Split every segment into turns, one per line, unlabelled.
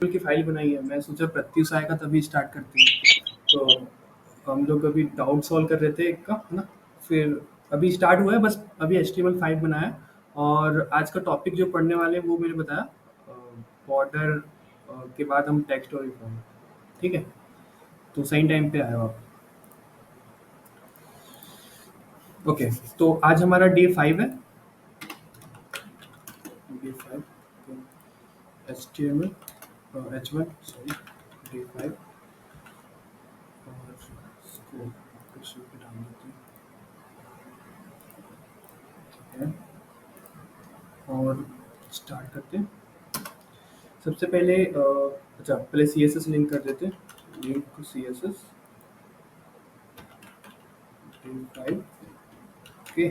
की फाइल बनाई है। मैं सोचा प्रत्युष आएगा तभी स्टार्ट करते हैं। तो हम लोग अभी डाउट सॉल्व कर रहे थे एक का, है ना? फिर अभी स्टार्ट हुआ है, बस अभी HTML फाइल बनाया है। और आज का टॉपिक जो पढ़ने वाले हैं वो मैंने बताया, बॉर्डर के बाद हम टेक्स्ट और फॉर्म। ठीक है, तो सही टाइम पे आए हो आप। ओके, तो आज हमारा डे 5 है। Day 5 HTML H1, sorry, day 5। और इसको क्वेश्चन पे डाल देते हैं और स्टार्ट करते हैं। सबसे पहले अच्छा, पहले CSS लिंक कर देते हैं। Link to CSS day 5। Okay,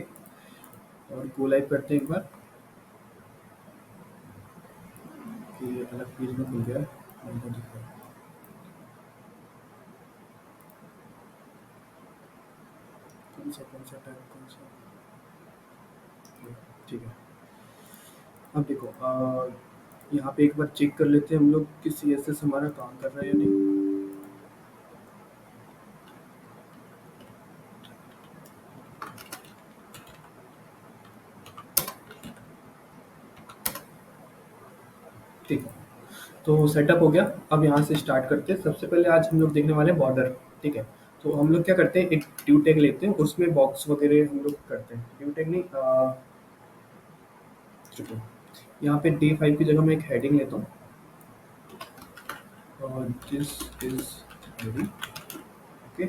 और गो लाइव करते हैं एक बार कि ये अलग पेज में खुल गया है। हमको दिख रहा है। कौन सा टाइप कौन सा? ठीक है, अब देखो, यहाँ पे एक बार चेक कर लेते हैं हम लोग कि CSS हमारा काम कर रहा है या नहीं। ठीक है, तो सेटअप हो गया। अब यहाँ से स्टार्ट करते हैं। सबसे पहले आज हम लोग देखने वाले हैं बॉर्डर। ठीक है, तो हम लोग क्या करते हैं, एक ड्यू टैग लेते हैं, उसमें बॉक्स वगैरह हम लोग करते हैं। ड्यू टैग नहीं, रुको, यहाँ पे डे 5 की जगह मैं एक हेडिंग लेता हूँ, और दिस इज हेडिंग। ओके,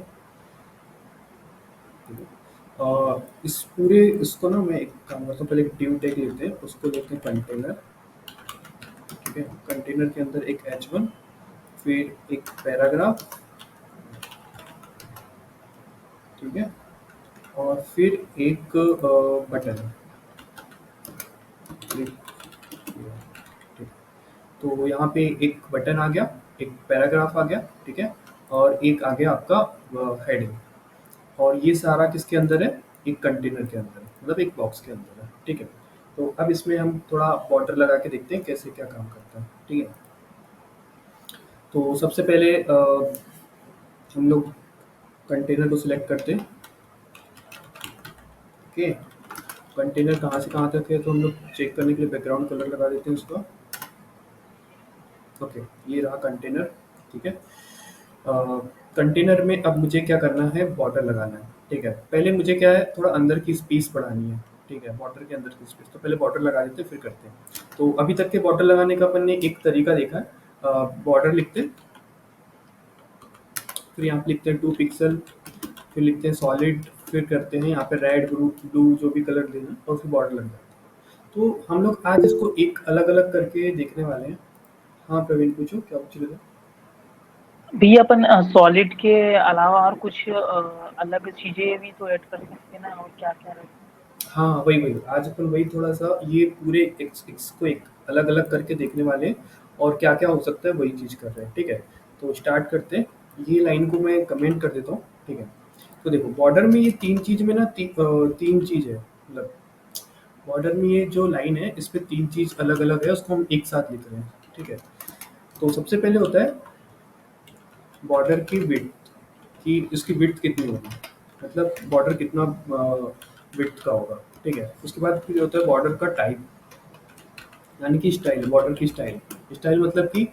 इस पूरे इसको ना मैं एक काम करता हूँ, पहले एक ड्यू टैग लेते हैं, उसको लेते हैं कंटेनर। ठीक है, कंटेनर के अंदर एक H1, फिर एक पैराग्राफ। ठीक है, और फिर एक बटन। ठीक है, तो यहाँ पे एक बटन आ गया, एक पैराग्राफ आ गया। ठीक है, और एक आ गया आपका हेडिंग। और ये सारा किसके अंदर है? एक कंटेनर के अंदर है, मतलब एक बॉक्स के अंदर है। ठीक है, तो अब इसमें हम थोड़ा बॉर्डर लगा के देखते हैं कैसे क्या काम करता है। ठीक है, तो सबसे पहले हम लोग कंटेनर को सिलेक्ट करते हैं। ओके, कंटेनर कहाँ से कहाँ तक है, तो हम लोग चेक करने के लिए बैकग्राउंड कलर लगा देते हैं उसका। ओके, ये रहा कंटेनर। ठीक है, कंटेनर में अब मुझे क्या करना है, बॉर्डर लगाना है। ठीक है, पहले मुझे क्या है, थोड़ा अंदर की स्पेस बढ़ानी है। ठीक है, बॉर्डर के अंदर की स्पेस, तो पहले बॉर्डर लगा देते हैं फिर करते हैं। तो अभी तक के बॉर्डर लगाने का अपन ने एक तरीका देखा है। बॉर्डर लिखते हैं, फिर यहाँ पे लिखते हैं 2 पिक्सल, फिर लिखते हैं सॉलिड, फिर करते हैं यहाँ पे रेड ब्लू जो भी कलर देना, और फिर बॉर्डर लग जाता है। तो हम लोग आज इसको एक अलग अलग करके देखने वाले हैं। हाँ प्रवीण, पूछो क्या पूछ रहे थे?
भैया अपन सॉलिड के अलावा और कुछ अलग चीजें भी तो ऐड कर सकते हैं ना, और क्या क्या रहता है।
हाँ, वही आज अपन वही थोड़ा सा ये पूरे इसको एक अलग अलग करके देखने वाले हैं, और क्या क्या हो सकता है वही चीज़ कर रहे हैं। ठीक है, तो स्टार्ट करते हैं। ये लाइन को मैं कमेंट कर देता हूँ। ठीक है, तो देखो बॉर्डर में ये तीन चीज में ना तीन चीज है, मतलब बॉर्डर में ये जो लाइन है इसमें तीन चीज अलग अलग है, उसको हम एक साथ लिख रहे हैं। ठीक है, तो सबसे पहले होता है बॉर्डर की विड्थ, कि इसकी विड्थ कितनी होगी, मतलब बॉर्डर कितना विड्थ का होगा। ठीक है, उसके बाद फिर होता है बॉर्डर का टाइप, यानी कि स्टाइल, बॉर्डर की स्टाइल। स्टाइल मतलब कि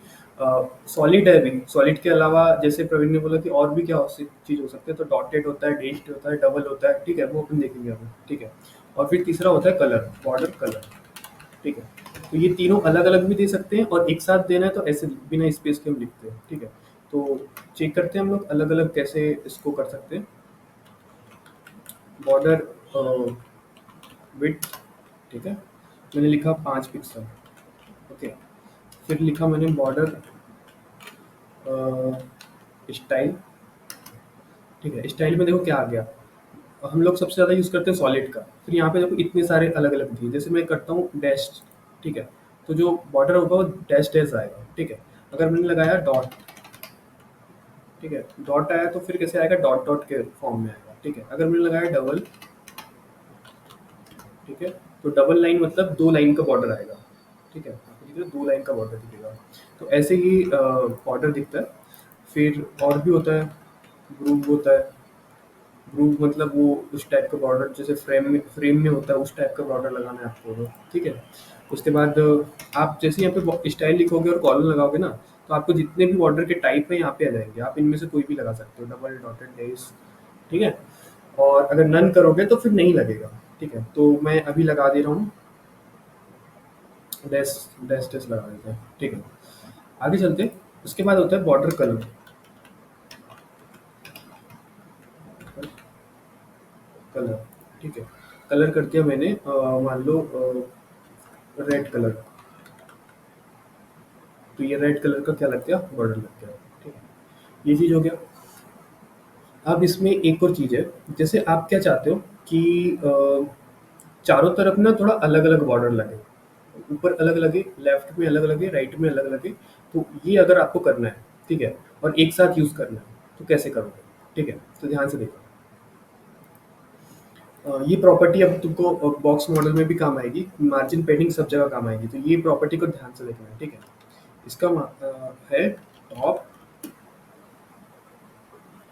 सॉलिड है, भी सॉलिड के अलावा जैसे प्रवीण ने बोला कि और भी क्या चीज़ हो सकते हैं, तो डॉटेड होता है, डेस्ड होता है, डबल होता है। ठीक है, वो अपन देखेंगे अभी। ठीक है, और फिर तीसरा होता है कलर, बॉर्डर कलर। ठीक है, तो ये तीनों अलग अलग भी दे सकते हैं, और एक साथ देना है तो ऐसे बिना स्पेस के हम लिखते हैं। ठीक है, तो चेक करते हैं हम लोग अलग अलग कैसे इसको कर सकते हैं। बॉर्डर विड्थ, ठीक है, मैंने लिखा 5 पिक्सल। ओके, फिर लिखा मैंने बॉर्डर स्टाइल। ठीक है, स्टाइल में देखो क्या आ गया, हम लोग सबसे ज़्यादा यूज़ करते हैं सॉलिड का। फिर यहाँ पे देखो इतने सारे अलग अलग दिए, जैसे मैं करता हूँ डैश। ठीक है, तो जो बॉर्डर होगा वो डैश डैश आएगा। ठीक है, अगर मैंने लगाया डॉट, ठीक है, डॉट आया तो फिर कैसे आएगा, डॉट डॉट के फॉर्म में आएगा। ठीक है, अगर मैंने लगाया डबल, ठीक है, तो डबल लाइन मतलब 2 लाइन का बॉर्डर आएगा। ठीक है, आपको दिख रहा है 2 लाइन का बॉर्डर दिखेगा। तो ऐसे ही बॉर्डर दिखता है। फिर और भी होता है, ग्रुप होता है। ग्रुप मतलब वो उस टाइप का बॉर्डर जैसे फ्रेम में होता है, उस टाइप का बॉर्डर लगाना है आपको, ठीक है। उसके बाद आप जैसे यहाँ पे स्टाइल लिखोगे और कॉलम लगाओगे ना, तो आपको जितने भी बॉर्डर के टाइप है यहाँ पे आ जाएंगे। आप इनमें से कोई भी लगा सकते हो, डबल डॉटेड डैश, ठीक है। और अगर नन करोगे तो फिर नहीं लगेगा, ठीक है। तो मैं अभी लगा दे रहा हूँ, डैश डैश डैश लगा देते हैं, ठीक है। आगे चलते हैं। उसके बाद होता है बॉर्डर कलर। कलर, ठीक है। कलर कर दिया मैंने, मान लो रेड कलर। तो ये रेड कलर का क्या लग गया, बॉर्डर लग गया, ठीक है। ये चीज़ हो गया। अब इसमें एक और चीज़ है, जैसे आप क्या चाहते हो कि चारों तरफ ना थोड़ा अलग अलग बॉर्डर लगे, ऊपर अलग लगे, लेफ्ट में अलग लगे, राइट में अलग लगे। तो ये अगर आपको करना है, ठीक है, और एक साथ यूज़ करना है, तो कैसे करोगे, ठीक है। तो ध्यान से देखो। ये प्रॉपर्टी अब तुमको बॉक्स मॉडल में भी काम आएगी, मार्जिन पेडिंग सब जगह काम आएगी। तो ये प्रॉपर्टी को ध्यान से देखना है, ठीक है। इसका है टॉप,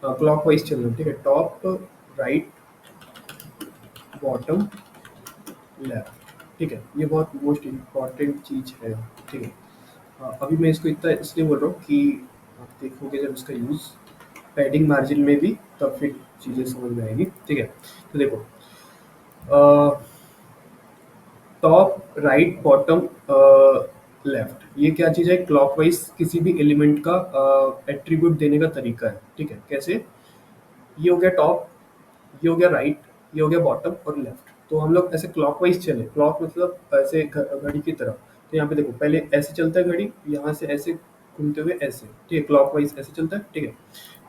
क्लॉकवाइज चलना है, ठीक है। टॉप, राइट, बॉटम, लेफ्ट, ठीक है। ये बहुत मोस्ट इम्पॉर्टेंट चीज़ है, ठीक है। अभी मैं इसको इतना इसलिए बोल रहा हूँ कि आप देखोगे जब इसका यूज़ पैडिंग मार्जिन में भी, तब फिर चीज़ें समझ में आएगी, ठीक है। तो देखो, टॉप, राइट, बॉटम, लेफ्ट, ये क्या चीज़ है, क्लॉकवाइज किसी भी एलिमेंट का एट्रीब्यूट देने का तरीका है, ठीक है। कैसे, ये हो गया टॉप, ये हो गया राइट, ये हो गया बॉटम और लेफ्ट। तो हम लोग ऐसे क्लॉकवाइज चले, क्लॉक मतलब ऐसे घड़ी की तरह। तो यहाँ पे देखो, पहले ऐसे चलता है घड़ी, यहाँ से ऐसे घूमते हुए ऐसे, ठीक है, क्लॉकवाइज ऐसे चलता है, ठीक है।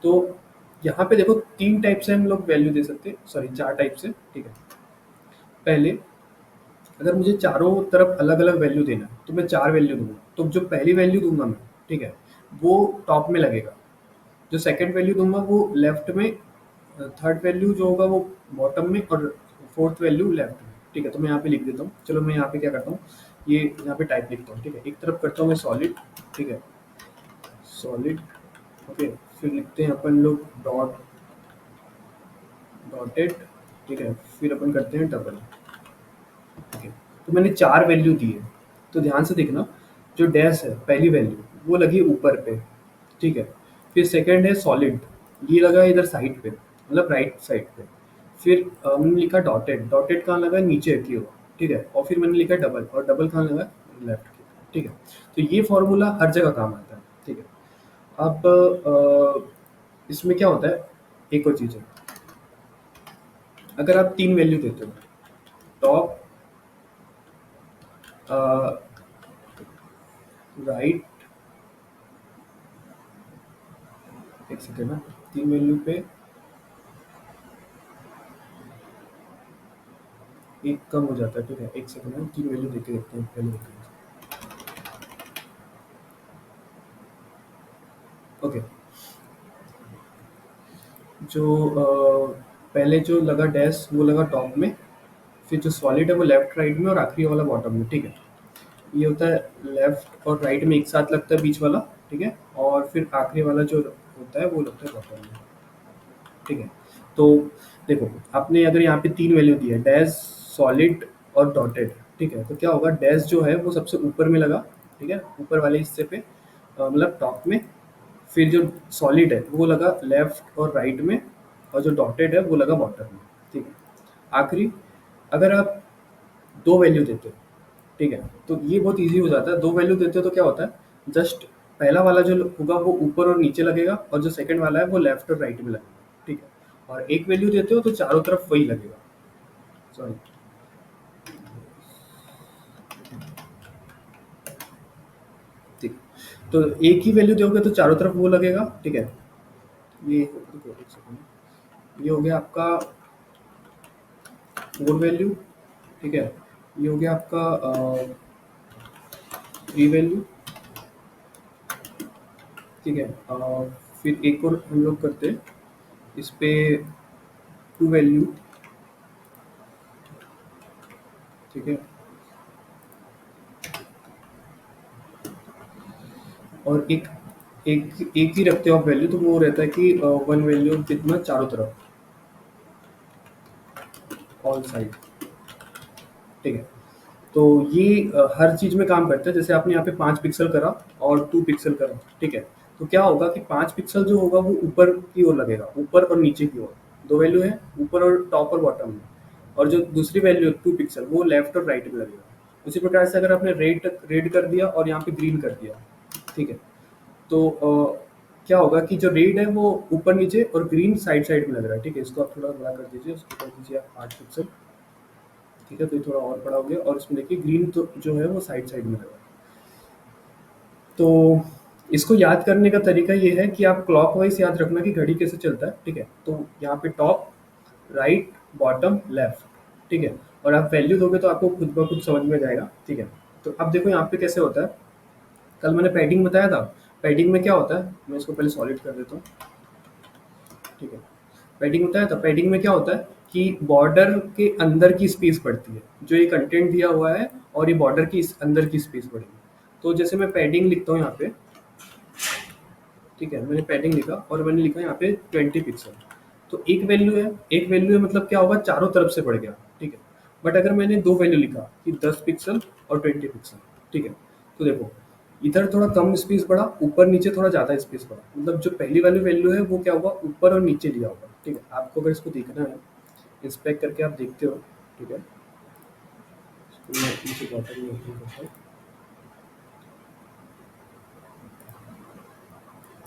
तो यहाँ पे देखो 3 टाइप से हम लोग वैल्यू दे सकते हैं, सॉरी 4 टाइप से, ठीक है। पहले, अगर मुझे चारों तरफ अलग-अलग वैल्यू देना है, तो मैं 4 वैल्यू दूँगा। तो जो पहली वैल्यू दूँगा मैं, ठीक है, वो टॉप में लगेगा। जो सेकंड वैल्यू दूँगा वो लेफ्ट में, थर्ड वैल्यू जो होगा वो बॉटम में, और फोर्थ वैल्यू लेफ्ट में, ठीक है। तो मैं यहाँ पे लिख देता हूँ। चलो मैं यहाँ पे क्या करता हूँ, ये यहाँ पे टाइप लिखता हूँ, ठीक है। एक तरफ करता हूँ मैं सॉलिड, ठीक है, सॉलिड, ओके। फिर लिखते हैं अपन लोग डॉटेड, ठीक है। फिर अपन करते हैं डबल, ओके। तो मैंने 4 वैल्यू दी है। तो ध्यान से देखना, जो डैश है पहली वैल्यू, वो लगी ऊपर पे, ठीक है। फिर सेकंड है सॉलिड, ये लगा इधर साइड पे, मतलब राइट साइड पे। फिर मैंने लिखा डॉटेड, डॉटेड कहाँ लगा, नीचे की ओर, ठीक है। और फिर मैंने लिखा डबल, और डबल कहाँ लगा, लेफ्ट की, ठीक है। तो ये फॉर्मूला हर जगह काम आता है, ठीक है। अब इसमें क्या होता है, एक और चीज़ है। अगर आप 3 वैल्यू देते हो, टॉप, राइट, एक सेकेंड ना, 3 वैल्यू पे एक कम हो जाता है, ठीक है। एक सेकेंड में 3 वैल्यू देके देखते हैं, पहले देखते हैं, ओके। जो पहले जो लगा डैश वो लगा टॉप में, फिर जो सॉलिड है वो लेफ्ट राइट में, और आखिरी वाला बॉटम में, ठीक है। ये होता है लेफ्ट और राइट में एक साथ लगता है बीच वाला, ठीक है। और फिर आखिरी वाला जो होता है वो लगता है बॉटम में, ठीक है। तो देखो, आपने अगर यहाँ पे 3 वैल्यू दी है, डैश, सॉलिड और डॉटेड, ठीक है। तो क्या होगा, डैश जो है वो सबसे ऊपर में लगा, ठीक है, ऊपर वाले हिस्से पे, मतलब टॉप में। फिर जो सॉलिड है वो लगा लेफ्ट और राइट में, और जो डॉटेड है वो लगा बॉटम में, ठीक है। आखिरी, अगर आप 2 वैल्यू देते हो, ठीक है, तो ये बहुत ईज़ी हो जाता है। 2 वैल्यू देते हो तो क्या होता है, जस्ट पहला वाला जो होगा वो ऊपर और नीचे लगेगा, और जो सेकंड वाला है वो लेफ्ट और राइट में लगेगा, ठीक है। और एक वैल्यू देते हो तो चारों तरफ वही लगेगा, सॉरी, ठीक। तो एक ही वैल्यू दोगे तो चारों तरफ वो लगेगा, ठीक है। ये रुको एक सेकंड, ये हो गया आपका 4 वैल्यू, ठीक है। ये हो गया आपका 3 वैल्यू, ठीक है। फिर एक और हम लोग करते हैं इस पे, 2 वैल्यू, ठीक है। और एक एक ही रखते हो आप वैल्यू, तो वो रहता है कि वन वैल्यू कितना चारों तरफ, ऑल साइड, ठीक है। तो ये हर चीज़ में काम करता है। जैसे आपने यहाँ पे 5 पिक्सल करा और 2 पिक्सल करा, ठीक है। तो क्या होगा कि 5 पिक्सल जो होगा वो ऊपर की ओर लगेगा, ऊपर और नीचे की ओर। 2 वैल्यू है, ऊपर और टॉप और बॉटम में। और जो दूसरी वैल्यू है 2 पिक्सल, वो लेफ्ट और राइट में लगेगा। उसी प्रकार से अगर आपने रेड रेड कर दिया और यहाँ पे ग्रीन कर दिया, ठीक है। तो क्या होगा कि जो रेड है वो ऊपर नीचे और ग्रीन साइड साइड में लग रहा है, ठीक है। इसको आप थोड़ा बड़ा कर दीजिए, उसको कर दीजिए आप 8 पिक्सल, ठीक है। तो ये थोड़ा और बड़ा हो गया और इसमें देखिए ग्रीन तो जो है वो साइड साइड में लगा है। तो इसको याद करने का तरीका ये है कि आप क्लॉकवाइज याद रखना कि घड़ी कैसे चलता है, ठीक है। तो यहाँ पे टॉप, राइट, बॉटम, लेफ्ट, ठीक है। और आप वैल्यू दोगे तो आपको खुद ब खुद समझ में जाएगा, ठीक है। तो अब देखो यहाँ पे कैसे होता है। कल मैंने पैडिंग बताया था। पैडिंग में क्या होता है, मैं इसको पहले सॉलिड कर देता हूँ, ठीक है। पैडिंग बताया था। पैडिंग में क्या होता है कि बॉर्डर के अंदर की स्पेस पड़ती है। जो ये कंटेंट दिया हुआ है और ये बॉर्डर की इस अंदर की स्पेस पड़ेगी। तो जैसे मैं पैडिंग लिखता हूँ यहाँ पे, ठीक है। मैंने पैडिंग लिखा और मैंने लिखा यहाँ पे 20 पिक्सल। तो एक वैल्यू है, एक वैल्यू है मतलब क्या होगा, चारों तरफ से बढ़ गया, ठीक है। बट अगर मैंने दो वैल्यू लिखा कि 10 पिक्सल और 20 पिक्सल, ठीक है। तो देखो इधर थोड़ा कम स्पेस बढ़ा, ऊपर नीचे थोड़ा ज़्यादा स्पेस बढ़ा। मतलब जो पहली वाली वैल्यू है वो क्या होगा, ऊपर और नीचे लिया होगा, ठीक है। आपको अगर इसको देखना है, इंस्पेक्ट करके आप देखते हो, ठीक है। इसको मैं नीचे बॉटम में ओपन करता हूँ।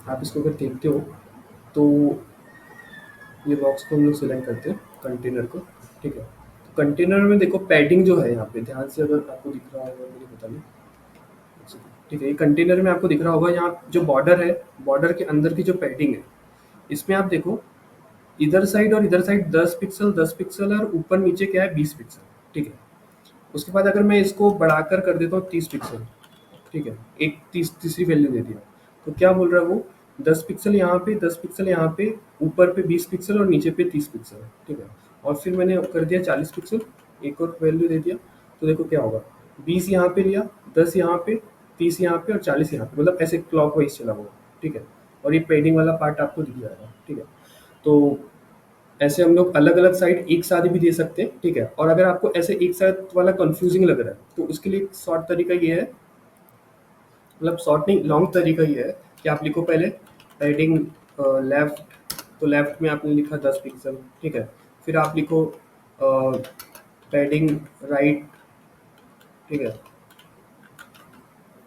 आप इसको अगर देखते हो तो ये बॉक्स को हम लोग सिलेक्ट करते हैं, कंटेनर को, ठीक है। तो कंटेनर में देखो पैडिंग जो है यहाँ पे, ध्यान से अगर आपको दिख रहा होगा, मुझे पता नहीं, ठीक है। ये कंटेनर में आपको दिख रहा होगा, यहाँ जो बॉर्डर है, बॉर्डर के अंदर की जो पैडिंग है, इसमें आप देखो इधर साइड और इधर साइड 10 पिक्सल 10 पिक्सल और ऊपर नीचे क्या है 20 पिक्सल, ठीक है। उसके बाद अगर मैं इसको बढ़ाकर कर देता हूँ 30 पिक्सल, ठीक है। एक तीसरी वैल्यू दे दिया। तो क्या बोल रहा है वो, 10 पिक्सल यहाँ पे, 10 पिक्सल यहाँ पे, ऊपर पे 20 पिक्सल और नीचे पे 30 पिक्सल, ठीक है। और फिर मैंने कर दिया 40 पिक्सल, एक और वैल्यू दे दिया। तो देखो क्या होगा, 20 यहाँ पे लिया, 10 यहाँ पे, 30 यहाँ पे और 40 यहाँ पे, मतलब ऐसे क्लॉकवाइज चला हुआ, ठीक है। और ये पेडिंग वाला पार्ट आपको दिख जाएगा, ठीक है। तो ऐसे हम लोग अलग अलग साइड एक साथ भी दे सकते हैं, ठीक है। और अगर आपको ऐसे एक साथ वाला कंफ्यूजिंग लग रहा है तो उसके लिए शॉर्ट तरीका ये है, मतलब शॉर्ट नहीं लॉन्ग तरीका ये है कि आप लिखो पहले पैडिंग लेफ्ट, तो लेफ्ट में आपने लिखा 10 पिक्सल, ठीक है। फिर आप लिखो पैडिंग राइट, ठीक है।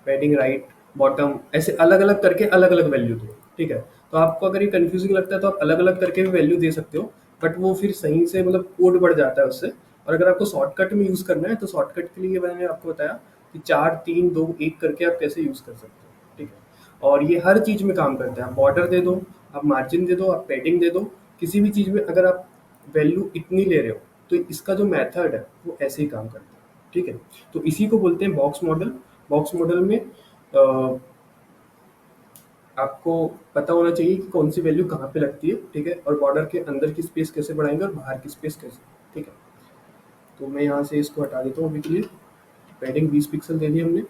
पैडिंग राइट, बॉटम, ऐसे अलग अलग करके अलग अलग वैल्यू दो, ठीक है। तो आपको अगर ये कंफ्यूजिंग लगता है तो आप अलग अलग करके भी वैल्यू दे सकते हो, बट वो फिर सही से मतलब कोड बढ़ जाता है उससे। और अगर आपको शॉर्टकट में यूज़ करना है तो शॉर्टकट के लिए मैंने आपको बताया कि 4 3 2 1 करके आप कैसे यूज़ कर सकते हो, ठीक है। और ये हर चीज़ में काम करता है। आप बॉर्डर दे दो, आप मार्जिन दे दो, आप पैडिंग दे दो, किसी भी चीज़ में अगर आप वैल्यू इतनी ले रहे हो तो इसका जो मेथड है वो ऐसे ही काम करता है, ठीक है। तो इसी को बोलते हैं बॉक्स मॉडल। बॉक्स मॉडल में आपको पता होना चाहिए कि कौन सी वैल्यू कहाँ पे लगती है, ठीक है। और बॉर्डर के अंदर की स्पेस कैसे बढ़ाएंगे और बाहर की स्पेस कैसे, ठीक है। तो मैं यहाँ से इसको हटा देता हूँ अभी के लिए। पैडिंग 20 पिक्सल दे दी हमने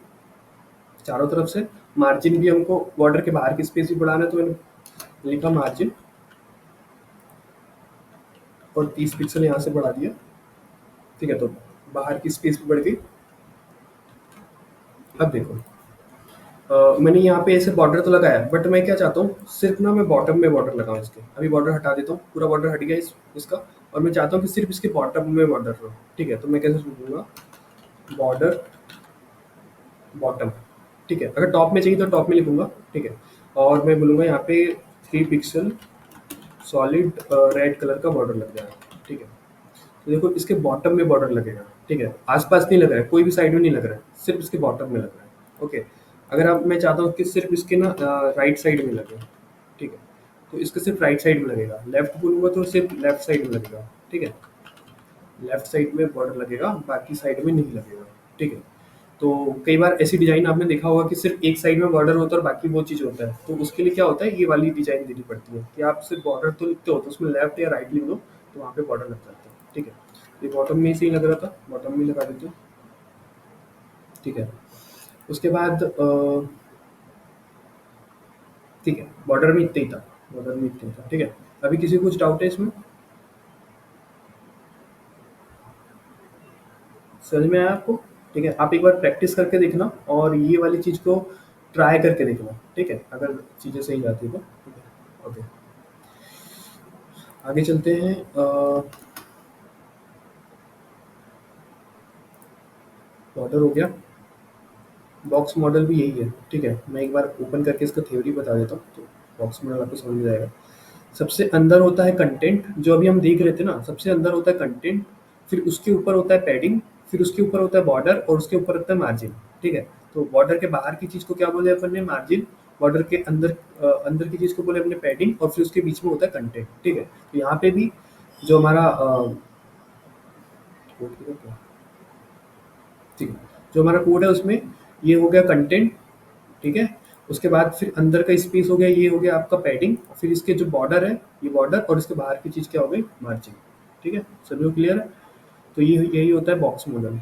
चारों तरफ से। मार्जिन भी हमको बॉर्डर के बाहर की स्पेस भी बढ़ाना है, तो मैंने लिखा मार्जिन और 30 पिक्सल यहाँ से बढ़ा दिया, ठीक है। तो बाहर की स्पेस भी बढ़ गई। अब देखो मैंने यहाँ पे ऐसे बॉर्डर तो लगाया, बट मैं क्या चाहता हूँ, सिर्फ ना मैं बॉटम में बॉर्डर लगाऊँ इसके। अभी बॉर्डर हटा देता हूँ, पूरा बॉर्डर हट गया इसका। और मैं चाहता हूँ कि सिर्फ इसके बॉटम में बॉर्डर रहो, ठीक है। तो मैं कैसे लिखूंगा, बॉर्डर बॉटम, ठीक है। अगर टॉप में चाहिए तो टॉप में लिखूंगा, ठीक है। और मैं बोलूँगा यहाँ पे 3 पिक्सल सॉलिड रेड कलर का बॉर्डर लग जाएगा, ठीक है। तो देखो इसके बॉटम में बॉर्डर लगेगा, ठीक है। आसपास नहीं लग रहा है, कोई भी साइड में नहीं लग रहा है, सिर्फ इसके बॉटम में लग रहा है, ओके। अगर आप मैं चाहता हूँ कि सिर्फ इसके ना राइट साइड में लगे, ठीक है। तो इसके सिर्फ राइट साइड में लगेगा। लेफ्ट बोलूँगा तो सिर्फ लेफ्ट साइड में लगेगा, ठीक है। लेफ्ट साइड में बॉर्डर लगेगा, बाकी साइड में नहीं लगेगा, ठीक है। तो कई बार ऐसी डिज़ाइन आपने देखा होगा कि सिर्फ एक साइड में बॉर्डर होता है और बाकी वो चीज़ होता है। तो उसके लिए क्या होता है, ये वाली डिज़ाइन देनी पड़ती है कि आप सिर्फ बॉर्डर तो लिखते हो तो उसमें लेफ्ट या राइट लिख दो, तो वहाँ पे बॉर्डर लग जाता है, ठीक है। ये बॉटम में ही सही लग रहा था, बॉटम में लगा देते हैं, ठीक है। उसके बाद ठीक है, बॉर्डर में इतना ही था, बॉर्डर में इतना ही था, ठीक है। अभी किसी को कुछ डाउट है इसमें? समझ में आया आपको? ठीक है, आप एक बार प्रैक्टिस करके देखना और ये वाली चीज़ को ट्राई करके देखना, ठीक है? अगर चीज़ें सही जाती तो ठीक है, ओके। आगे चलते हैं। बॉर्डर हो गया, बॉक्स मॉडल भी यही है, ठीक है। मैं एक बार ओपन करके इसका थ्योरी बता देता हूँ, तो बॉक्स मॉडल आपको समझ में जाएगा। सबसे अंदर होता है कंटेंट, जो अभी हम देख रहे थे ना, सबसे अंदर होता है कंटेंट, फिर उसके ऊपर होता है पैडिंग, फिर उसके ऊपर होता है बॉर्डर और उसके ऊपर होता है मार्जिन, ठीक है। तो बॉर्डर के बाहर की चीज़ को क्या बोले अपन ने? मार्जिन। बॉर्डर के अंदर अंदर की चीज़ को बोले अपने पैडिंग, और फिर उसके बीच में होता है कंटेंट, ठीक है। तो यहाँ पे भी जो हमारा ठीक है, जो हमारा कोड है उसमें ये हो गया कंटेंट, ठीक है। उसके बाद फिर अंदर का स्पेस हो गया, ये हो गया आपका पैडिंग, फिर इसके जो बॉर्डर है ये बॉर्डर, और इसके बाहर की चीज़ क्या हो गई? मार्जिन, ठीक है। सभी को क्लियर है? तो ये यही होता है बॉक्स मॉडल,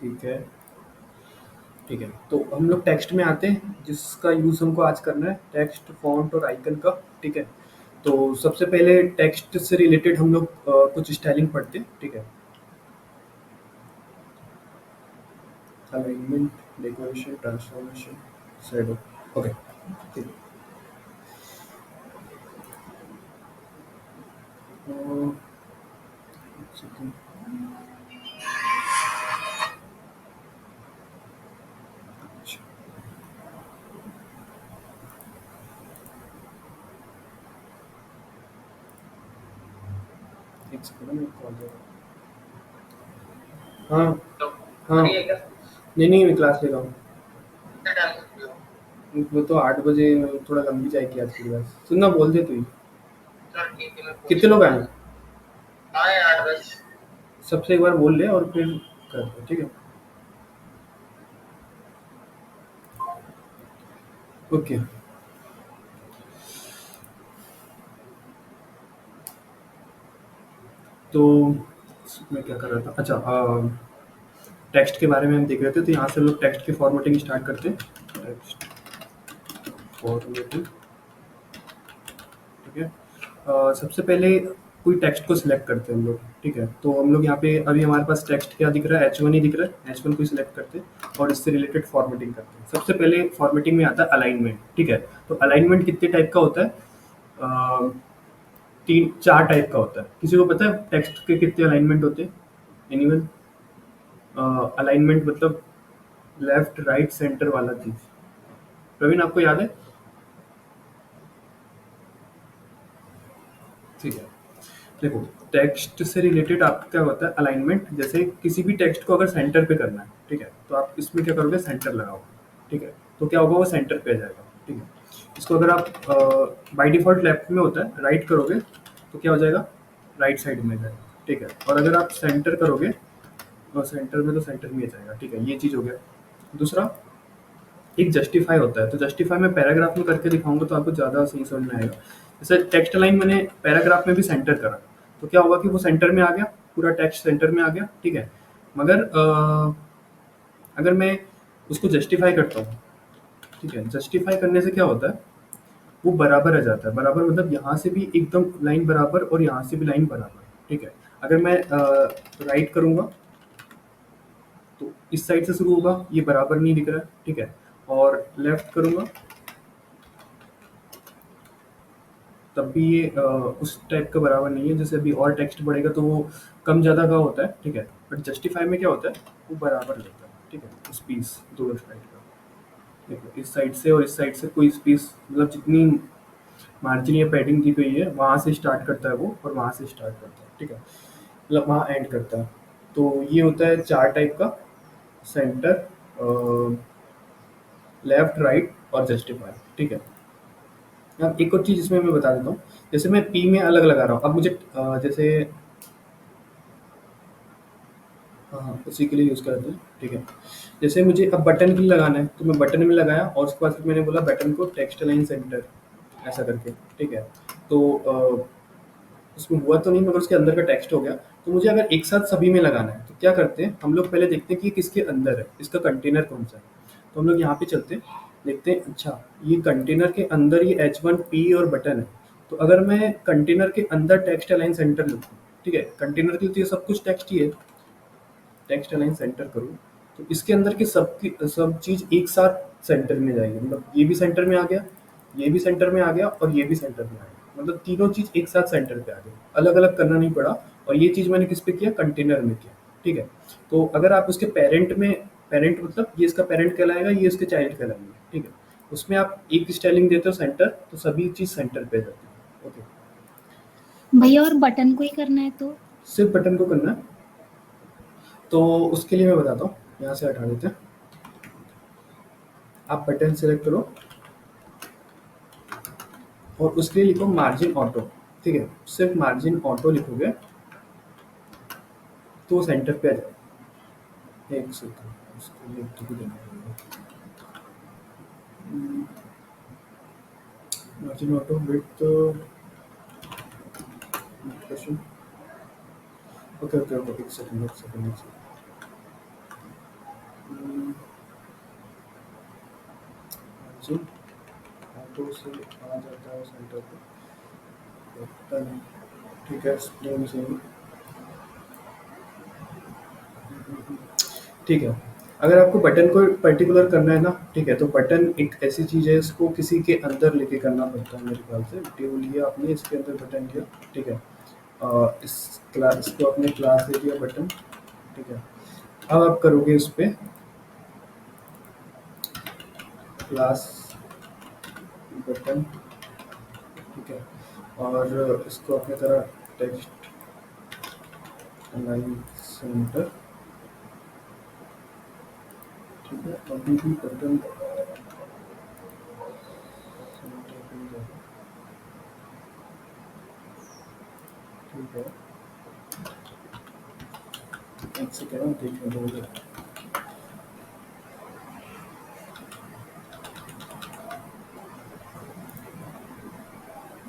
ठीक है। ठीक है, तो हम लोग टेक्स्ट में आते हैं, जिसका यूज़ हमको आज करना है, टेक्स्ट, फॉन्ट और आइकन का, ठीक है। तो सबसे पहले टेक्स्ट से रिलेटेड हम लोग कुछ स्टाइलिंग पढ़ते हैं, ठीक है। Alignment, decoration, transformation, shadow, okay, ठीक है। एक सेकंड। अच्छा, एक सेकंड में कॉल दे रहा हूँ। हाँ, हाँ। नहीं, नहीं, मैं क्लास ले रहा हूँ। वो तो 8 बजे, थोड़ा लंबी जाएगी आज की क्लास। सुनना, बोल दे तू ही। कितने लोग आए हैं? सबसे एक बार बोल ले और फिर करते हैं, ठीक है? ओके। तो मैं क्या कर रहा था? अच्छा, टेक्स्ट के बारे में हम देख रहे थे, तो यहाँ से हम लोग टेक्स्ट की फॉर्मेटिंग स्टार्ट करते हैं। टेक्स्ट फॉर्मेटिंग, ठीक है। सबसे पहले कोई टेक्स्ट को सिलेक्ट करते हैं हम लोग, ठीक है। तो हम लोग यहाँ पे अभी हमारे पास टेक्स्ट क्या दिख रहा है? H1 ही दिख रहा है, H1 को सिलेक्ट करते हैं और इससे रिलेटेड फॉर्मेटिंग करते हैं। सबसे पहले फॉर्मेटिंग में आता है अलाइनमेंट, ठीक है। तो अलाइनमेंट कितने टाइप का होता है? अ, 3-4 टाइप का होता है। किसी को पता है टेक्स्ट के कितने अलाइनमेंट होते हैं? एनीवन? अलाइनमेंट मतलब लेफ्ट, राइट, सेंटर वाला चीज़। प्रवीण, आपको याद है? ठीक है। देखो, टेक्स्ट से रिलेटेड आपका क्या होता है अलाइनमेंट? जैसे किसी भी टेक्स्ट को अगर सेंटर पे करना है, ठीक है, तो आप इसमें क्या करोगे? सेंटर लगाओगे, ठीक है। तो क्या होगा? वो सेंटर पे आ जाएगा, ठीक है। इसको अगर आप बाय डिफ़ॉल्ट लेफ्ट में होता है, राइट करोगे तो क्या हो जाएगा? राइट साइड में जाएगा, ठीक है। और अगर आप सेंटर करोगे तो सेंटर में, तो सेंटर में ही जाएगा, ठीक है। ये चीज़ हो गया। दूसरा, एक जस्टिफाई होता है, तो जस्टिफाई मैं पैराग्राफ में करके दिखाऊंगा तो आपको ज़्यादा सही समझ में आएगा। जैसे टेक्स्ट लाइन मैंने पैराग्राफ में भी सेंटर करा, तो क्या होगा कि वो सेंटर में आ गया, पूरा टेक्स्ट सेंटर में आ गया, ठीक है। मगर अगर मैं उसको जस्टिफाई करता हूँ, ठीक है, जस्टिफाई करने से क्या होता है? वो बराबर आ जाता है। बराबर मतलब यहाँ से भी एकदम लाइन बराबर और यहाँ से भी लाइन बराबर, ठीक है। अगर मैं राइट करूँगा तो इस साइड से शुरू होगा, ये बराबर नहीं दिख रहा है, ठीक है। और लेफ्ट करूँगा तब भी ये उस टाइप का बराबर नहीं है। जैसे अभी और टेक्स्ट बढ़ेगा तो वो कम ज़्यादा का होता है, ठीक है। बट जस्टिफाई में क्या होता है? वो बराबर रहता है, ठीक है। स्पेस दोनों साइड का, देखो, इस साइड से और इस साइड से कोई स्पेस, मतलब जितनी मार्जिन या पैडिंग दी गई है वहाँ से स्टार्ट करता है वो, और वहाँ से स्टार्ट करता है, ठीक है। मतलब वहाँ एंड करता है। तो ये होता है 4 टाइप का: सेंटर, लेफ्ट, राइट और जस्टिफाई, ठीक है। अब एक और चीज़ इसमें मैं बता देता हूँ। जैसे मैं पी में अलग लगा रहा हूँ, अब मुझे जैसे हाँ, हाँ, उसी के लिए यूज़ करते हैं, ठीक है। जैसे मुझे अब बटन के लिए लगाना है, तो मैं बटन में लगाया और उसके बाद फिर मैंने बोला बटन को टेक्स्ट अलाइन सेंटर, ऐसा करके, ठीक है। तो उसमें हुआ तो नहीं, मगर उसके अंदर का टेक्स्ट हो गया। तो मुझे अगर एक साथ सभी में लगाना है तो क्या करते हैं हम लोग, पहले देखते हैं कि ये किसके अंदर है, इसका कंटेनर कौन सा है। तो हम लोग यहाँ पे चलते हैं, देखते हैं अच्छा ये कंटेनर के अंदर ये H1P और बटन है। तो अगर मैं कंटेनर के अंदर टेक्स्ट अलाइन सेंटर लिखूँ, ठीक है, कंटेनर के लिए तो ये सब कुछ टेक्स्ट ही है, टेक्स्ट अलाइन सेंटर करूँ तो इसके अंदर की सब चीज़ एक साथ सेंटर में जाएगी, मतलब ये भी सेंटर में आ गया, ये भी सेंटर में आ गया और ये भी सेंटर में आ गया, मतलब तीनों चीज़ एक साथ सेंटर पे आ गई, अलग अलग करना नहीं पड़ा। और ये चीज़ मैंने किस पे किया, कंटेनर में किया, ठीक है। तो अगर आप उसके पेरेंट में, पेरेंट मतलब ये इसका पेरेंट कहलाएगा, ये इसके चाइल्ड कहलाएंगे, ठीक है, उसमें आप एक स्टाइलिंग देते हो सेंटर, तो सभी चीज़ सेंटर पे जाती है। ओके,
भैया और बटन को ही करना है तो?
सिर्फ बटन को करना है, तो उसके लिए मैं बताता हूँ, यहाँ से हटा देते हैं। आप बटन सेलेक्ट करो और उसके लिए लिखो मार्जिन ऑटो, ठीक है, सिर्फ मार्जिन ऑटो लिखोगे तो सेंटर पे आ जाएगा। एक सेकंड, उसके लिए तो भी देना पड़ेगा। Margin auto with question, okay okay okay, एक सेकंड एक सेकंड एक सेकंड। मार्जिन ऑटो से आ जाता है सेंटर पे बटन, ठीक है, स्प्लिन से, ठीक है। अगर आपको बटन को पर्टिकुलर करना है ना, ठीक है, तो बटन एक ऐसी चीज़ है, इसको किसी के अंदर लेके करना पड़ता है मेरे ख्याल से। ड्यू लिया आपने, इसके अंदर बटन लिया, ठीक है, इस क्लास, इसको आपने क्लास दे दिया बटन, ठीक है। अब आप करोगे उस पर क्लास बटन, ठीक है, और इसको अपने तरह टेक्स्ट अलाइन सेंटर, ठीक है, अभी भी बटन सेंटर पे ही जाएगा, ठीक है। एक सेकेंड देखने दो मुझे।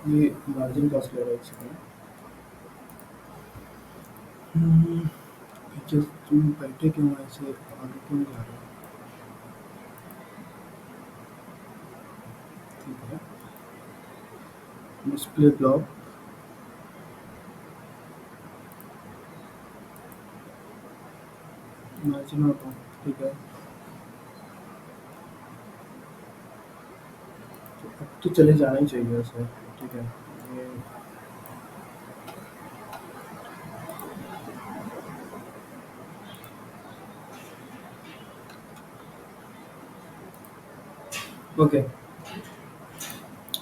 ये मार्जिन कॉस्ट ले रहा है, एक सेकेंड। जस्ट तुम बैठे क्यों ऐसे, आगे क्यों जा रहे हो, ठीक है। डिस्प्ले ब्लॉक, मार्जिन ऑटो, ठीक है। तो अब तो चले जाना ही चाहिए वैसे, ठीक है। ये ओके,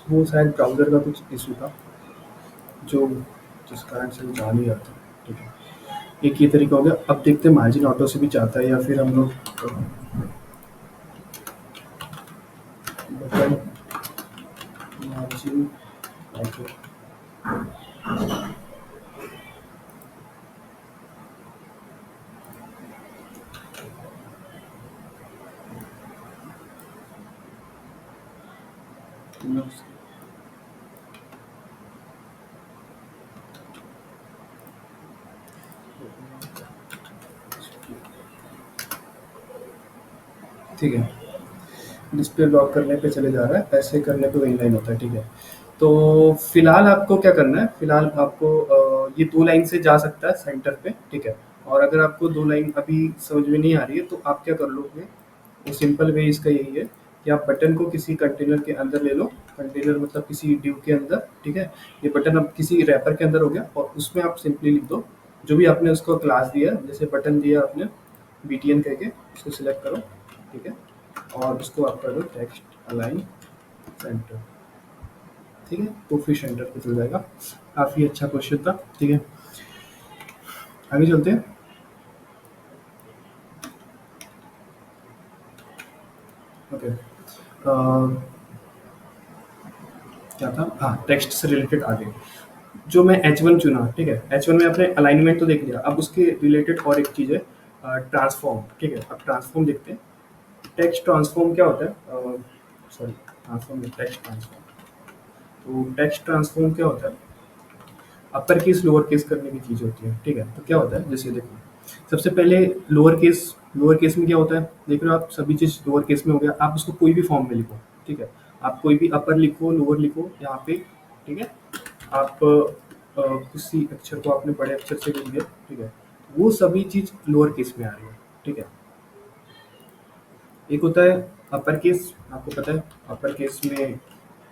वो शायद ब्राउज़र का कुछ इशू था, जो जिस कारण से वो जा नहीं रहा था, ठीक है। एक ये तरीका हो गया। अब देखते हैं मार्जिन ऑटो से भी चाहता है या फिर हम लोग बटन मार्जिन ऑटो, ठीक है। डिस्प्ले लॉक करने पे चले जा रहा है, ऐसे करने पे वही लाइन होता है, ठीक है। तो फिलहाल आपको क्या करना है, फिलहाल आपको ये 2 लाइन से जा सकता है सेंटर पे, ठीक है। और अगर आपको 2 लाइन अभी समझ में नहीं आ रही है तो आप क्या कर लोगे, वो सिंपल वे इसका यही है कि आप बटन को किसी कंटेनर के अंदर ले लो, कंटेनर मतलब किसी ड्यू के अंदर, ठीक है। ये बटन अब किसी रैपर के अंदर हो गया और उसमें आप सिंपली लिख दो जो भी आपने उसको क्लास दिया, जैसे बटन दिया आपने BTN कह के, उसको सिलेक्ट करो, ठीक है, और उसको आप कर दो टेक्स्ट अलाइन सेंटर, ठीक है, तो फिर सेंटर पे चल जाएगा। काफ़ी अच्छा क्वेश्चन था, ठीक है। आगे चलते हैं। ओके, क्या था, हाँ, टेक्स्ट से रिलेटेड आगे जो मैं H1 चुना, ठीक है, H1 में आपने अलाइनमेंट तो देख लिया, अब उसके रिलेटेड और एक चीज़ है ट्रांसफॉर्म, ठीक है। अब ट्रांसफॉर्म देखते हैं, टेक्स्ट ट्रांसफॉर्म क्या होता है, सॉरी ट्रांसफॉर्म, टेक्स्ट ट्रांसफॉर्म। तो टेक्स्ट ट्रांसफॉर्म क्या होता है, अपर केस लोअर केस करने की चीज़ होती है, ठीक है। तो क्या होता है, जैसे देखो सबसे पहले लोअर केस में क्या होता है, देख रहे हो आप, सभी चीज़ लोअर केस में हो गया। आप उसको कोई भी फॉर्म में लिखो, ठीक है। आप कोई भी अपर लिखो, लोअर लिखो यहाँ पे, ठीक है। आप किसी अक्षर को आपने बड़े अक्षर से लिख दिया, ठीक है, वो सभी चीज़ लोअर केस में आ रही है, ठीक है। एक होता है अपर केस, आपको पता है अपर केस में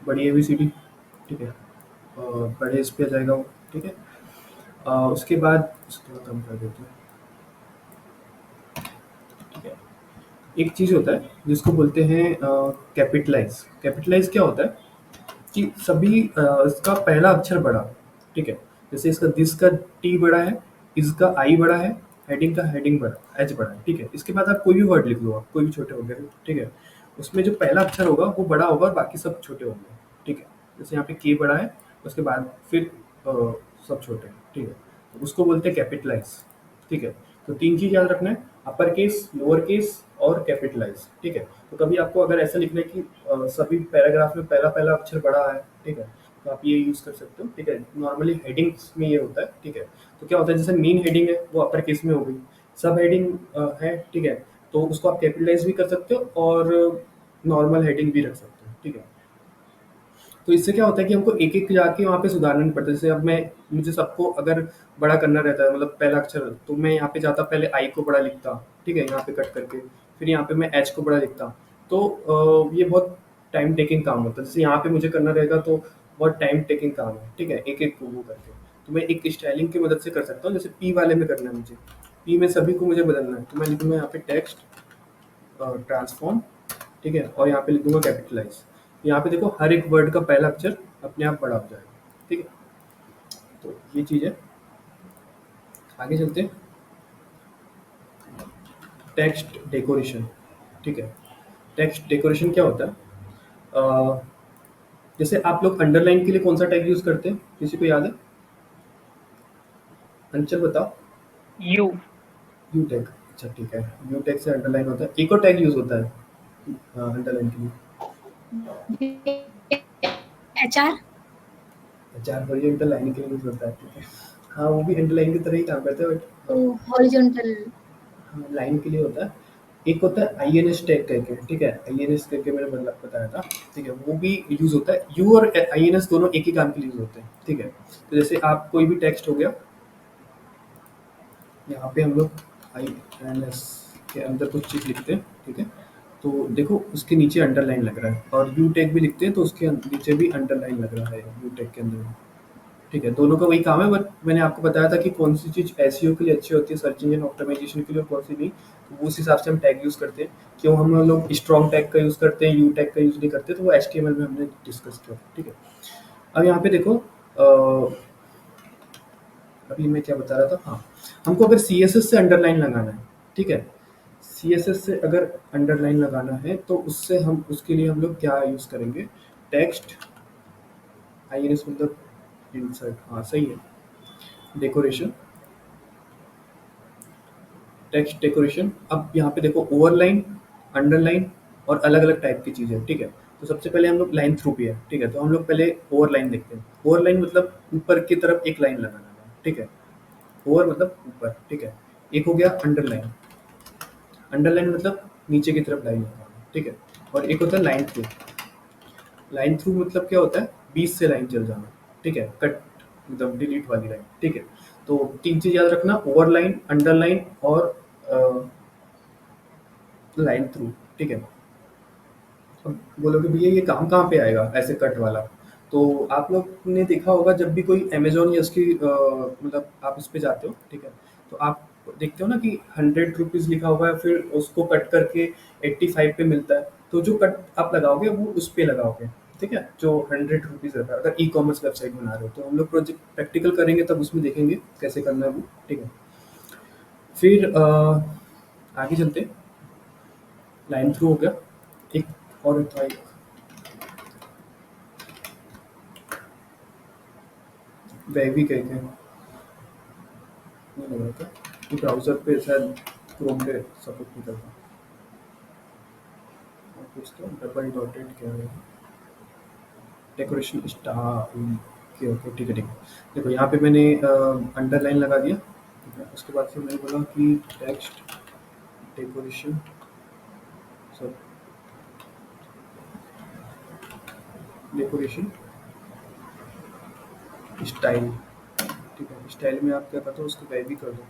बड़ी एबीसीडी, ठीक है, बड़े इस पे आ जाएगा वो, ठीक है। उसके बाद इसको थोड़ा कम कर देते हैं, ठीक है। एक चीज़ होता है जिसको बोलते हैं कैपिटलाइज। कैपिटलाइज क्या होता है कि सभी इसका पहला अक्षर बड़ा, ठीक है। जैसे इसका दिस का टी बड़ा है, इसका आई बड़ा है, हेडिंग का हेडिंग बड़ा, एच बड़ा है, ठीक है। इसके बाद आप कोई भी वर्ड लिख लो, आप कोई भी छोटे हो गए, ठीक है। उसमें जो पहला अक्षर होगा वो बड़ा होगा और बाकी सब छोटे होंगे, ठीक है। जैसे यहाँ पे के बड़ा है, उसके बाद फिर सब छोटे हैं, ठीक है। तो उसको बोलते हैं कैपिटलाइज, ठीक है। तो 3 चीज़ याद रखना है, अपर केस, लोअर केस और कैपिटलाइज, ठीक है। तो कभी आपको अगर ऐसा लिखना है कि सभी पैराग्राफ में पहला अक्षर बड़ा है, ठीक है, तो आप ये यूज़ कर सकते हो, ठीक है। नॉर्मली हेडिंग्स में ये होता है, ठीक है। तो क्या होता है, जैसे मेन हेडिंग है वो अपर केस में हो गई, सब हेडिंग है, ठीक है, तो उसको आप कैपिटलाइज भी कर सकते हो और नॉर्मल हेडिंग भी रख सकते हो, ठीक है। तो इससे क्या होता है कि हमको एक-एक जाके वहाँ पे सुधारना नहीं पड़ता। जैसे अब मुझे सबको अगर बड़ा करना रहता है, मतलब पहला अक्षर, तो मैं यहाँ पे जाता, पहले आई को बड़ा लिखता, ठीक है, यहाँ पे कट करके, फिर यहाँ पे मैं एच को बड़ा लिखता। तो ये बहुत टाइम टेकिंग काम होता है। जैसे यहाँ पे मुझे करना रहेगा तो बहुत टाइम टेकिंग काम है, ठीक है, एक-एक को वो करके। तो मैं एक स्टाइलिंग की मदद से कर सकता हूँ, जैसे पी वाले में करना है मुझे, पी में सभी को मुझे बदलना है, तो मैं लिखूँगा यहाँ पे टेक्स्ट ट्रांसफॉर्म, ठीक है, और यहाँ पे लिख दूंगा कैपिटलाइज। यहाँ पे देखो हर एक वर्ड का पहला अक्षर अपने आप बड़ा हो जाएगा, ठीक है। तो ये चीज़ है। आगे चलते हैं, टेक्स्ट डेकोरेशन, ठीक है। टेक्स्ट डेकोरेशन क्या होता है, अ, जैसे आप लोग अंडरलाइन के लिए कौन सा टैग यूज़ करते हैं, किसी को याद है? अंचल बताओ।
यू।
यू टैग, अच्छा ठीक है। यू टैग से अंडरलाइन होता है, एक और टैग यूज़ होता है अंडरलाइन के लिए,
एचआर।
चार हॉरिजॉन्टल लाइन के लिए यूज़ होता है, ठीक है। हाँ, वो भी अंडरलाइन की तरह ही काम करता है,
तो
बट
हॉरिजॉन्टल।
हाँ, लाइन के लिए होता है। एक होता है आईएनएस टैग करके, ठीक है, आईएनएस करके मैंने बताया था, ठीक है, वो भी यूज़ होता है। यू और आईएनएस दोनों एक ही काम के लिए यूज़ होते हैं, ठीक है। तो जैसे आप कोई भी टेक्स्ट हो गया, यहाँ पे हम लोग आईएनएस के अंदर कुछ चीज़ लिखते हैं, ठीक है, तो देखो उसके नीचे अंडरलाइन लग रहा है, और यू टैग भी लिखते हैं तो उसके नीचे भी अंडरलाइन लग रहा है यू टैग के अंदर भी, ठीक है। दोनों का वही काम है, बट मैंने आपको बताया था कि कौन सी चीज़ एसईओ के लिए अच्छी होती है, सर्च इंजन ऑप्टिमाइजेशन के लिए, और कौन सी नहीं। तो उस हिसाब से हम टैग यूज़ करते हैं। क्यों हम लोग स्ट्रॉन्ग टैग का यूज़ करते हैं, यू टैग का यूज़ नहीं करते, तो वो एचटीएमएल में हमने डिस्कस किया, ठीक है। अब यहाँ पे देखो, अभी मैं क्या बता रहा था, हाँ, हमको अगर सीएसएस से अंडरलाइन लगाना है, ठीक है, सीएसएस से अगर अंडरलाइन लगाना है तो उससे हम उसके लिए हम लोग क्या यूज़ करेंगे, टेक्स्ट आईएनएस मतलब इंसर्ट, हाँ सही है, डेकोरेशन, टेक्स्ट डेकोरेशन। अब यहाँ पे देखो ओवरलाइन, अंडरलाइन और अलग-अलग टाइप की चीज़ें, ठीक है। तो सबसे पहले हम लोग लाइन थ्रू पे है, ठीक है। तो हम लोग पहले ओवरलाइन देखते हैं। ओवरलाइन मतलब ऊपर की तरफ एक लाइन लगाना है, ठीक है। ओवर मतलब ऊपर, ठीक है। एक हो गया अंडरलाइन, अंडरलाइन मतलब नीचे की तरफ लाइन लगाना, ठीक है। और एक होता है लाइन थ्रू। लाइन थ्रू मतलब क्या होता है, बीच से लाइन चल जाना, ठीक है, कट मतलब डिलीट वाली लाइन, ठीक है। तो 3 चीज़ याद रखना, ओवरलाइन, अंडरलाइन और लाइन थ्रू, ठीक है। अब बोलोगे भैया ये काम कहाँ पे आएगा ऐसे कट वाला, तो आप लोग ने देखा होगा जब भी कोई अमेजोन या उसकी मतलब आप उस पे जाते हो, ठीक है, तो आप देखते हो ना कि 100 रुपीज़ लिखा हुआ है, फिर उसको कट करके 85 पे मिलता है। तो जो कट आप लगाओगे वो उस पे लगाओगे, ठीक है, जो 100 रुपीज़ रहता है, अगर ई कॉमर्स वेबसाइट बना रहे हो। तो हम लोग प्रोजेक्ट प्रैक्टिकल करेंगे तब उसमें देखेंगे कैसे करना है वो, ठीक है। फिर आगे चलते हैं, लाइन थ्रू हो गया, एक और था, एक वेवी कह के नहीं लग रहा था, कि ब्राउज़र पे शायद क्रोम पे सपोर्ट नहीं करता। और कुछ तो डबल डॉटेड क्या है, डेकोरेशन स्टाइल, ओके ओके, ठीक है ठीक है। देखो यहाँ पे मैंने अंडरलाइन लगा दिया, ठीक है। उसके बाद फिर मैंने बोला कि text decoration, sorry, decoration style, ठीक है। स्टाइल में आप क्या करते हो, उसको वेवी कर दो,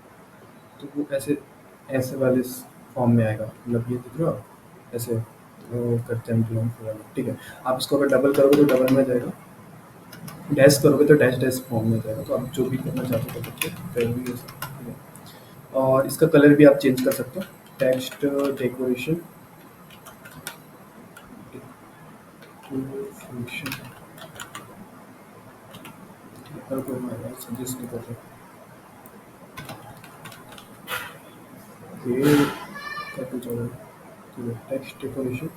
तो वो ऐसे ऐसे वाले फॉर्म में आएगा, मतलब ये दिख रहा हो ऐसे वो करते हैं हम वाले, ठीक है। आप इसको अगर डबल करोगे तो डबल में जाएगा, डैश करोगे तो डैश डैश फॉर्म में जाएगा। तो आप जो भी करना चाहते हो कर सकते हो, वेवी ये सब, ठीक है। और इसका कलर भी आप चेंज कर सकते हो, टेक्स्ट डेकोरेशन, डेकोरेशन, हर कोई मैं सजेस्ट नहीं करता, ये करके चलो, ठीक है। टेक्स्ट डेकोरेशन,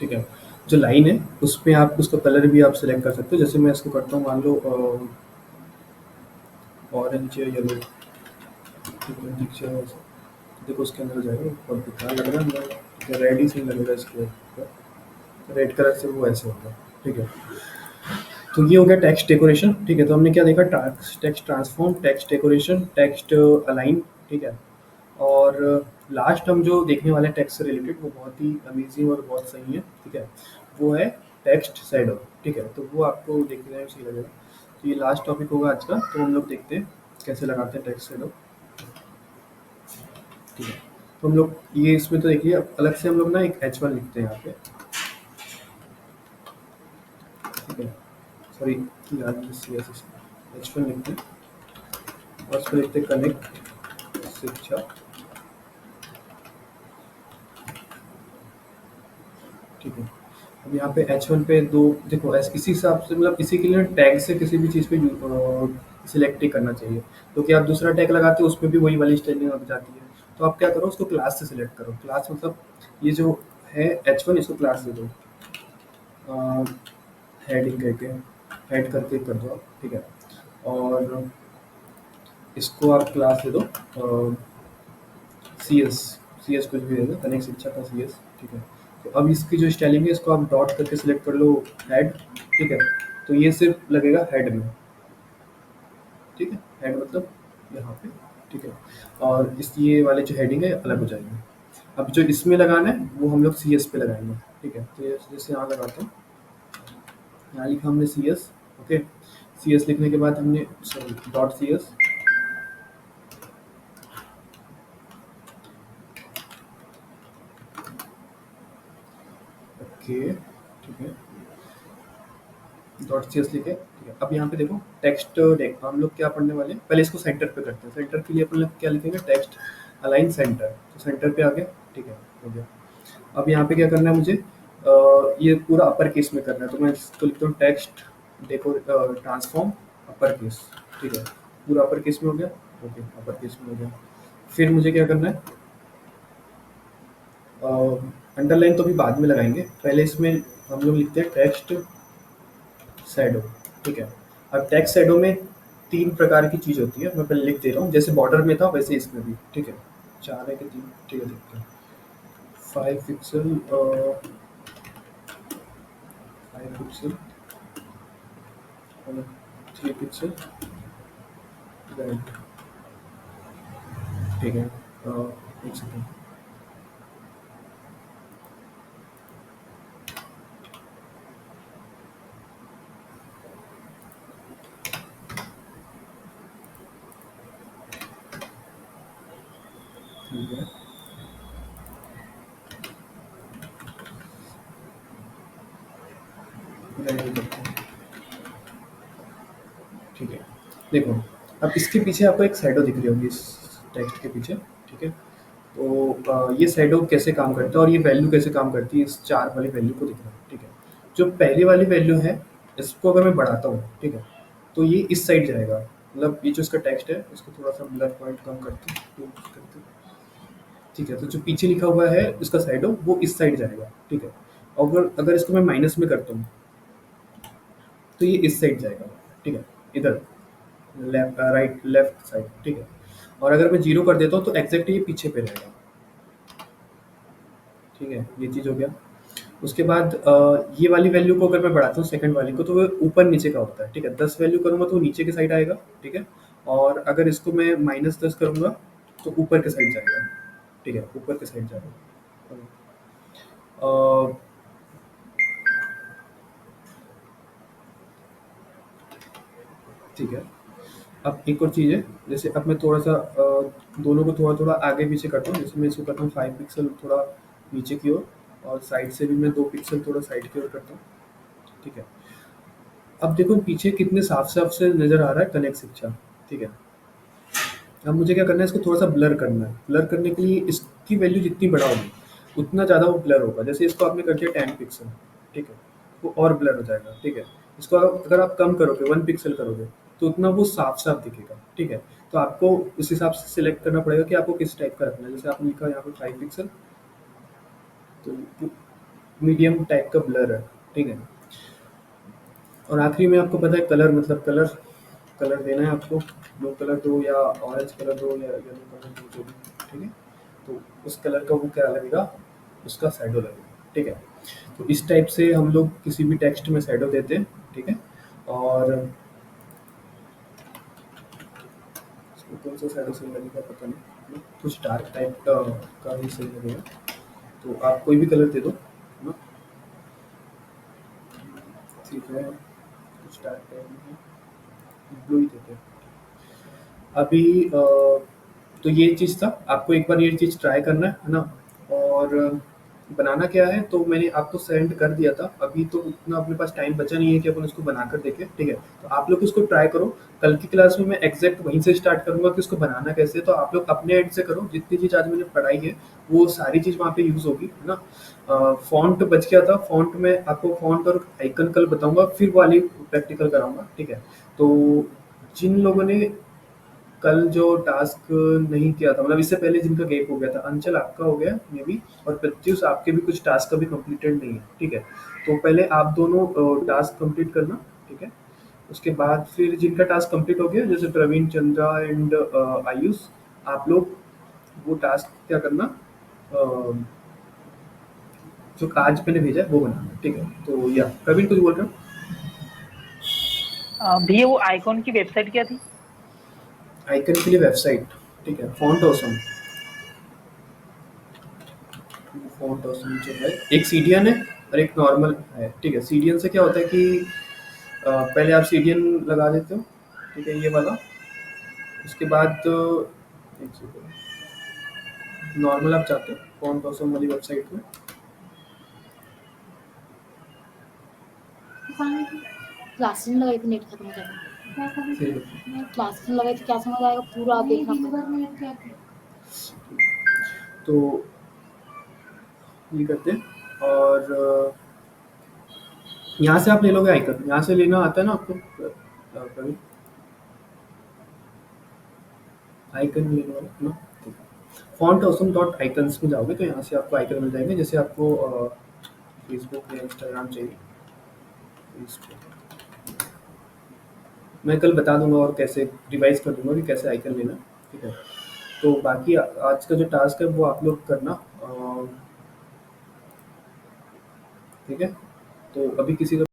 ठीक है। जो लाइन है उसमें आप उसका कलर भी आप सिलेक्ट कर सकते हो, जैसे मैं इसको करता हूँ, मान लो ऑरेंज या येलो, ठीक है। पिक्चर देखो उसके अंदर जाएगा, बहुत बेकार लग रहा है अंदर, ठीक है। रेड ही सही लगेगा इसके ऊपर, रेड कलर से वो ऐसे होगा, ठीक है। तो ये हो गया टेक्स्ट डेकोरेशन, ठीक है। तो हमने क्या देखा, text transform, text decoration, text align, ठीक है। और लास्ट हम जो देखने वाले हैं टेक्स्ट से रिलेटेड, वो बहुत ही अमेजिंग और बहुत सही है, ठीक है। वो है टेक्स्ट शैडो, ठीक है। तो वो आपको देखने में सही लगेगा। तो ये लास्ट टॉपिक होगा आज का, तो हम लोग देखते हैं कैसे लगाते हैं टेक्स्ट शैडो, ठीक है। तो हम लोग ये इसमें तो देखिए, अब अलग से हम लोग ना एक H1 लिखते हैं यहाँ पे, ठीक है। सॉरी, यार H1 लिखते हैं और उसको लिखते हैं कनेक्ट शिक्षा, ठीक है। अब यहाँ पे H1 पे दो, देखो इसी हिसाब से, मतलब इसी के लिए टैग से किसी भी चीज़ पे सिलेक्ट ही करना चाहिए, क्योंकि आप दूसरा टैग लगाते हो उसमें भी वही वाली स्टाइलिंग लग जाती है। तो आप क्या करो, उसको क्लास से सिलेक्ट करो, क्लास मतलब ये जो है H1, इसको क्लास दे दो, हेडिंग करके, हेड करके कर दो आप, ठीक है। और इसको आप क्लास दे दो सी एस, सी एस कुछ भी दे दो, कनेक्ट शिक्षा का सी एस, ठीक है। तो अब इसकी जो स्टाइलिंग है, इसको आप डॉट करके सिलेक्ट कर लो, हेड, ठीक है। तो ये सिर्फ लगेगा हेड में, ठीक है। हेड मतलब यहाँ पे, ठीक है। और इस ये वाले जो हेडिंग है अलग हो जाएंगे। अब जो इसमें लगाना है वो हम लोग सी एस पे लगाएंगे, ठीक है। तो जैसे यहाँ लगाते हैं, यहाँ लिखा हमने C S, okay. C S लिखने के बाद हमने, sorry, dot C S, okay, ठीक है। डॉट सी एस लिखे, ठीक है। अब यहाँ पे देखो टेक्स्ट हम लोग क्या पढ़ने वाले हैं, पहले इसको सेंटर पे करते हैं। सेंटर के लिए अपन लोग क्या लिखेंगे, टेक्स्ट अलाइन सेंटर, तो सेंटर पे आ गया, ठीक है, हो गया। अब यहाँ पे क्या करना है मुझे, ये पूरा अपर केस में करना है, तो मैं इसको लिखता हूँ text deco transform upper case, ठीक है। पूरा अपर केस में हो गया, ओके, अपर केस में हो गया। फिर मुझे क्या करना है, अंडरलाइन तो अभी बाद में लगाएंगे, पहले इसमें हम लोग लिखते हैं टेक्स्ट शैडो, ठीक है। अब टेक्स्ट शैडो में 3 प्रकार की चीज़ होती है, मैं पहले लिख दे रहा हूँ, जैसे बॉर्डर में था वैसे इसमें भी, ठीक है। 4 है कि 3, ठीक है, देखते हैं। 5 पिक्सल, 5 पिक्सल और 3 पिक्सल राइट, ठीक है। एक सेकेंड, ठीक है, राइट करते हैं, ठीक है। देखो, अब इसके पीछे आपको एक शैडो दिख रही होगी, इस टेक्स्ट के पीछे, ठीक है। तो ये शैडो कैसे काम करता है और ये वैल्यू कैसे काम करती है, इस 4 वाली वैल्यू को दिख रहा है, ठीक है। जो पहली वाली वैल्यू है, इसको अगर मैं बढ़ाता हूँ, ठीक है, तो ये इस साइड जाएगा, मतलब ये जो इसका टेक्स्ट है, इसको थोड़ा सा ब्लर पॉइंट कम करते हैं, ठीक है। तो जो पीछे लिखा हुआ है इसका शैडो, वो इस साइड जाएगा, ठीक है। और अगर अगर इसको मैं माइनस में करता हूँ, तो ये इस साइड जाएगा, ठीक है, इधर लेफ्ट, राइट, लेफ्ट साइड, ठीक है। और अगर मैं 0 कर देता हूँ तो एग्जैक्ट ये पीछे पे रहेगा, ठीक है। ये चीज़ हो गया। उसके बाद ये वाली वैल्यू को अगर मैं बढ़ाता हूँ सेकंड वाली को, तो वो ऊपर नीचे का होता है, ठीक है। 10 वैल्यू करूँगा तो नीचे के साइड आएगा, ठीक है। और अगर इसको मैं -10 करूँगा तो ऊपर के साइड जाएगा, ठीक है, ऊपर के साइड जाएगा। अ, ठीक है। अब एक और चीज़ है, जैसे अब मैं थोड़ा-सा दोनों को थोड़ा-थोड़ा आगे-पीछे करता हूँ। जैसे मैं इसको करता हूँ 5 पिक्सल थोड़ा नीचे की ओर, और साइड से भी मैं 2 पिक्सल थोड़ा साइड की ओर करता हूँ, ठीक है। अब देखो पीछे कितने साफ-साफ से नज़र आ रहा है कनेक्ट शिक्षा, ठीक है। अब मुझे क्या करना है, इसको थोड़ा-सा ब्लर करना है। ब्लर करने के लिए इसकी वैल्यू जितनी बढ़ाओगे, उतना ज़्यादा वो ब्लर होगा। जैसे इसको आपने कर दिया 10 पिक्सल, ठीक है, वो और ब्लर हो जाएगा, ठीक है। इसको अगर आप कम करोगे, 1 पिक्सल करोगे, तो उतना वो साफ-साफ दिखेगा, ठीक है। तो आपको उस हिसाब से सिलेक्ट करना पड़ेगा कि आपको किस टाइप का रखना है। जैसे आपने लिखा यहाँ पे 5 पिक्सल, तो मीडियम टाइप का ब्लर है, ठीक है। और आखिरी में आपको पता है कलर, मतलब कलर कलर देना है आपको, ब्लू कलर दो या ऑरेंज कलर दो या येलो कलर दो, जो भी, ठीक है। तो उस कलर का वो क्या लगेगा, उसका शैडो लगेगा, ठीक है। तो इस टाइप से हम लोग किसी भी टेक्स्ट में शैडो देते हैं, ठीक है। और इसको कौन सा शैडो सही लगेगा पता नहीं, कुछ डार्क टाइप का ही सही लगेगा। तो आप कोई भी कलर दे दो, है ना, ठीक है। कुछ डार्क टाइप में ब्लू ही देते हैं अभी। तो ये चीज़ था, आपको एक बार ये चीज़ ट्राई करना है ना। और बनाना क्या है, तो मैंने आपको सेंड कर दिया था। अभी तो उतना अपने पास टाइम बचा नहीं है कि अपन उसको बनाकर देखें, ठीक है। तो आप लोग उसको ट्राई करो। कल की क्लास में मैं एग्जैक्ट वहीं से स्टार्ट करूँगा कि उसको बनाना कैसे है। तो आप लोग अपने एंड से करो, जितनी चीज़ आज मैंने पढ़ाई है वो सारी चीज़ वहाँ पे यूज़ होगी, है ना। फ़ॉन्ट बच गया था, फ़ॉन्ट में आपको फ़ॉन्ट और आइकन कल बताऊँगा, फिर वाली प्रैक्टिकल कराऊँगा, ठीक है। तो जिन लोगों ने कल जो टास्क नहीं किया था, मतलब इससे पहले जिनका गैप हो गया था, अंचल आपका हो गया मे बी, और प्रत्युष आपके भी कुछ टास्क अभी कंप्लीटेड नहीं है, ठीक है। तो पहले आप दोनों टास्क कंप्लीट करना, ठीक है। उसके बाद फिर जिनका टास्क कंप्लीट हो गया, जैसे प्रवीण, चंद्रा एंड आयुष, आप लोग वो टास्क क्या करना, अ, जो आज मैंने भेजा है वो बनाना, ठीक है। तो या प्रवीण कुछ बोल रहे हो?
भैया वो आइकॉन की वेबसाइट क्या थी?
आइकन के लिए वेबसाइट, ठीक है, फॉन्ट ऑसम। फॉन्ट ऑसम जो है, एक सीडीएन है और एक नॉर्मल है, ठीक है। सीडीएन से क्या होता है कि पहले आप सीडीएन लगा देते हो, ठीक है, ये वाला। उसके बाद एक सेकंड, नॉर्मल आप चाहते हो फॉन्ट ऑसम वाली वेबसाइट में,
क्लासेस में लगाई थी, नेट खत्म हो जाएगा।
फिर
क्लासेस में लगाई थी, क्या समझ आएगा, पूरा देखना पड़ेगा।
तो ये करते हैं। और यहाँ से आप ले लोगे आइकन, यहाँ से लेना आता है ना आपको, प्रवीण? आइकन लेने वाला है ना, ठीक है। फॉन्ट ऑसम डॉट आइकन्स में जाओगे तो यहाँ से आपको आइकन मिल जाएंगे। जैसे आपको फेसबुक या इंस्टाग्राम चाहिए, मैं कल बता दूंगा और कैसे रिवाइज कर दूंगा कि कैसे आइकन लेना, ठीक है। तो बाकी आज का जो टास्क है वो आप लोग करना, ठीक है। तो अभी किसी का